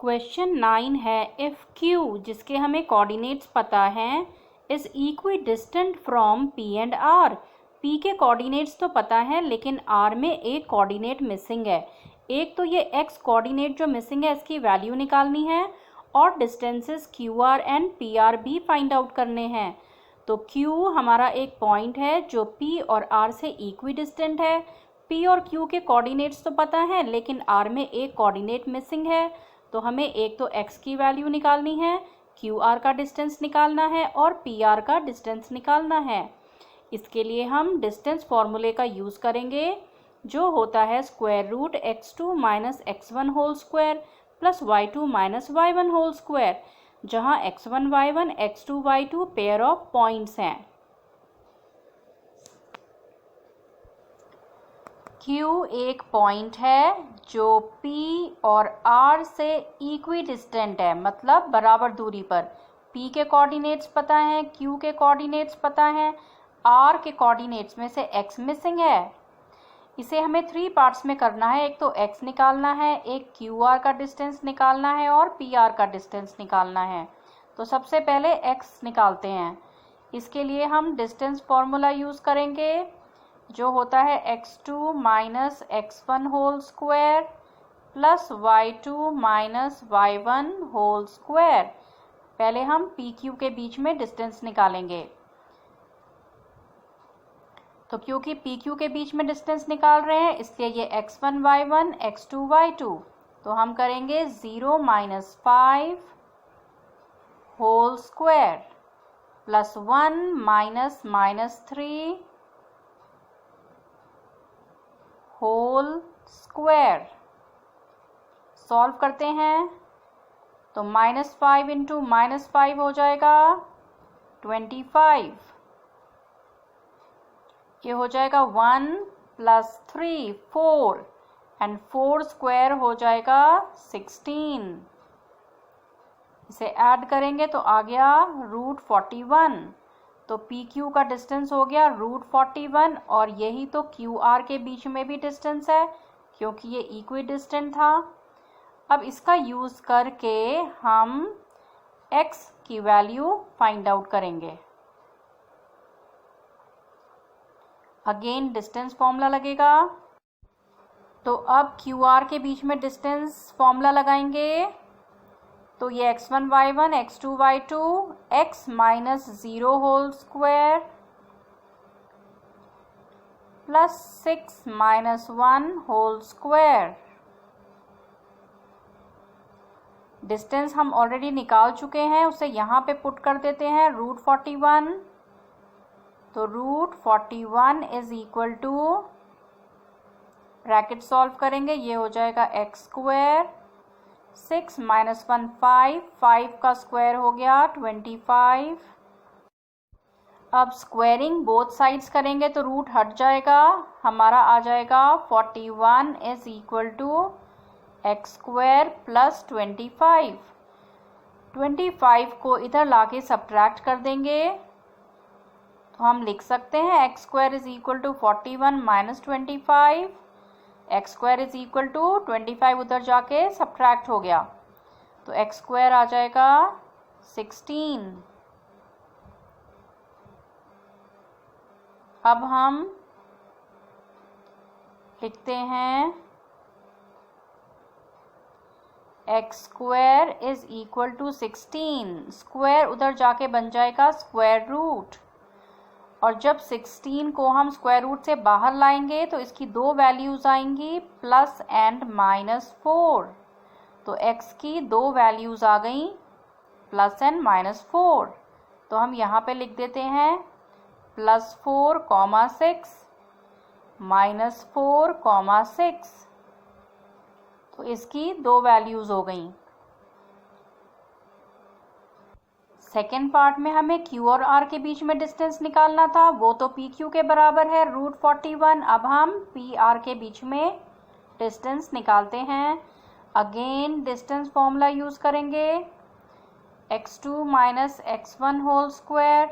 Question 9 है, if Q जिसके हमें कोऑर्डिनेट्स पता हैं is equi distant from P and R। P के कोऑर्डिनेट्स तो पता है लेकिन R में एक कोऑर्डिनेट मिसिंग है। एक तो ये X कोऑर्डिनेट जो मिसिंग है इसकी वैल्यू निकालनी है और डिस्टेंसेस QR एंड PR भी फाइंड आउट करने हैं। तो Q हमारा एक पॉइंट है जो P और R से इक्वी डिस्टेंट है। P और Q के कोऑर्डिनेट्स तो पता है लेकिन R में एक कोऑर्डिनेट मिसिंग है, तो हमें एक तो x की वैल्यू निकालनी है, QR का डिस्टेंस निकालना है और PR का डिस्टेंस निकालना है। इसके लिए हम डिस्टेंस फॉर्मूले का यूज़ करेंगे जो होता है square root x2 minus x1 whole square plus y2 minus y1 whole square, जहाँ x1 y1 x2 y2 pair of points हैं। Q एक पॉइंट है जो P और R से इक्वी डिस्टेंट है, मतलब बराबर दूरी पर। P के कोऑर्डिनेट्स पता हैं, Q के कोऑर्डिनेट्स पता हैं, R के कोऑर्डिनेट्स में से X मिसिंग है। इसे हमें 3 पार्ट्स में करना है। एक तो X निकालना है, एक QR का डिस्टेंस निकालना है और PR का डिस्टेंस निकालना है। तो सबसे पहले X निकालते हैं। इसके लिए हम डिस्टेंस फॉर्मूला यूज़ करेंगे जो होता है x2 minus x1 whole square plus y2 minus y1 whole square. पहले हम PQ के बीच में डिस्टेंस निकालेंगे। तो क्योंकि PQ के बीच में डिस्टेंस निकाल रहे हैं इसलिए ये x1 y1 x2 y2, तो हम करेंगे 0 minus 5 whole square plus 1 minus minus 3 whole square. Solve करते हैं तो -5 इंटू -5 हो जाएगा 25। ये हो जाएगा 1 प्लस 3 4 एंड 4 स्क्वायर हो जाएगा 16। इसे ऐड करेंगे तो आ गया √41। तो PQ का डिस्टेंस हो गया √41 और यही तो QR के बीच में भी डिस्टेंस है क्योंकि ये इक्वी डिस्टेंट था। अब इसका यूज़ करके हम X की वैल्यू फाइंड आउट करेंगे। अगेन डिस्टेंस फॉर्मूला लगेगा, तो अब QR के बीच में डिस्टेंस फॉर्मूला लगाएंगे। तो ये x1 y1 x2 y2 x minus 0 whole square plus 6 minus 1 whole square. Distance हम ऑलरेडी निकाल चुके हैं, उसे यहाँ पे पुट कर देते हैं √41। तो √41 is equal to, bracket solve करेंगे, ये हो जाएगा x स्क्वायर 6 माइनस 1 5, 5 का स्क्वायर हो गया 25। अब स्क्वायरिंग बोथ साइड्स करेंगे तो रूट हट जाएगा, हमारा आ जाएगा 41 is equal to x square plus 25। 25 को इधर लाके सब्ट्रैक्ट कर देंगे तो हम लिख सकते हैं x square is equal to 41 minus 25। X square is equal to 25 उधर जाके सब्ट्रैक्ट हो गया तो एक्स स्क्वायर आ जाएगा 16। अब हम लिखते हैं x square is equal to 16। Square उधर जाके बन जाएगा स्क्वायर रूट, और जब 16 को हम स्क्वायर रूट से बाहर लाएंगे तो इसकी दो वैल्यूज़ आएंगी प्लस एंड -4। तो x की दो वैल्यूज़ आ गई प्लस एंड -4। तो हम यहाँ पे लिख देते हैं +4, 6 -4, 6। तो इसकी दो वैल्यूज़ हो गई। सेकेंड पार्ट में हमें Q और R के बीच में डिस्टेंस निकालना था, वो तो PQ के बराबर है √41। अब हम PR के बीच में डिस्टेंस निकालते हैं। अगेन डिस्टेंस फॉर्मूला यूज़ करेंगे, x2 minus x1 whole square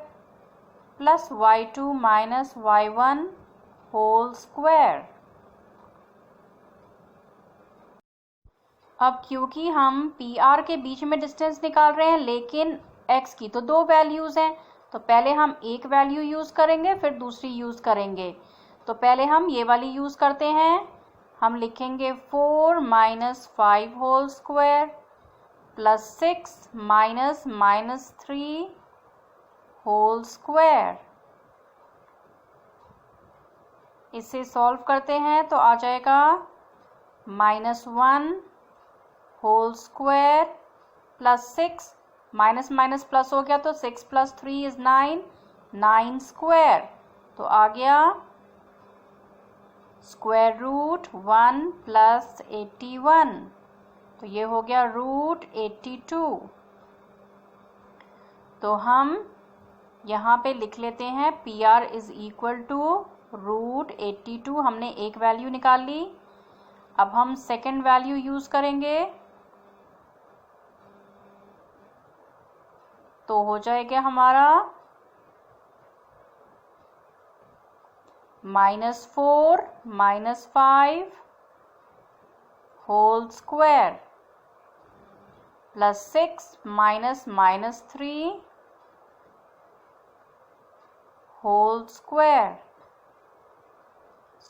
plus y2 minus y1 whole square. अब क्योंकि हम पी आर के बीच में डिस्टेंस निकाल रहे हैं, लेकिन एक्स की तो दो वैल्यूज़ हैं, तो पहले हम एक वैल्यू यूज़ करेंगे फिर दूसरी यूज़ करेंगे। तो पहले हम ये वाली यूज़ करते हैं। हम लिखेंगे 4 minus 5 whole square plus 6 minus 3 whole square. इसे सॉल्व करते हैं तो आ जाएगा -1 whole square plus 6 minus minus plus हो गया तो 6 प्लस 3 इज 9 स्क्वायर। तो आ गया स्क्वायर रूट 1 प्लस 81, तो ये हो गया रूट 82। तो हम यहाँ पे लिख लेते हैं P R is equal to root 82। हमने एक वैल्यू निकाल ली। अब हम सेकेंड वैल्यू यूज़ करेंगे, तो हो जाएगा हमारा -4 minus 5 whole square plus 6 minus 3 whole square.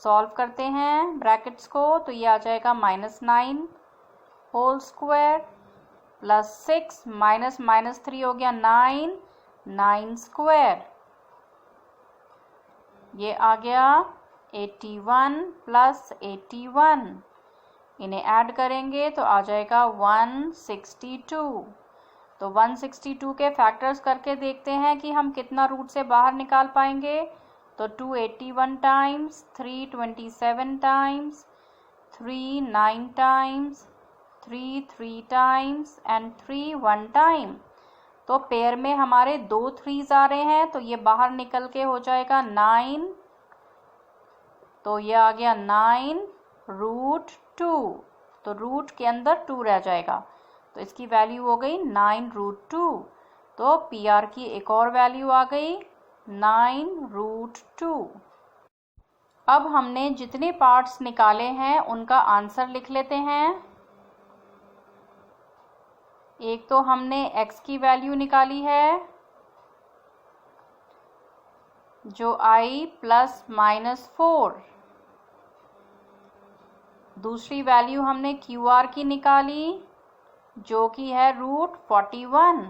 Solve करते हैं ब्रैकेट्स को, तो ये आ जाएगा -9 होल स्क्वायर प्लस 6 माइनस 3 हो गया 9 स्क्वायर। ये आ गया 81 प्लस 81, इन्हें ऐड करेंगे तो आ जाएगा 162। तो 162 के फैक्टर्स करके देखते हैं कि हम कितना रूट से बाहर निकाल पाएंगे। तो 281 times, 327 times, 3 9 times, 3 times and 3 1 time. तो पेयर में हमारे 2 3s आ रहे हैं, तो ये बाहर निकल के हो जाएगा 9। तो ये आ गया 9 रूट 2, तो रूट के अंदर 2 रह जाएगा, तो इसकी वैल्यू हो गई 9 रूट 2। तो पी आर की एक और वैल्यू आ गई 9 रूट 2। अब हमने जितने पार्ट्स निकाले हैं उनका आंसर लिख लेते हैं। एक तो हमने x की वैल्यू निकाली है जो i प्लस -4। दूसरी वैल्यू हमने क्यू आर की निकाली जो कि है रूट 41।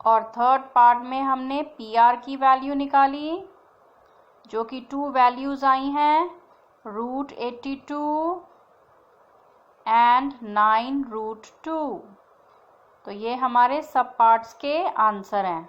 और थर्ड पार्ट में हमने पी आर की वैल्यू निकाली जो कि 2 वैल्यूज़ आई हैं, रूट 82 एंड 9 रूट 2। तो ये हमारे सब पार्ट्स के आंसर हैं।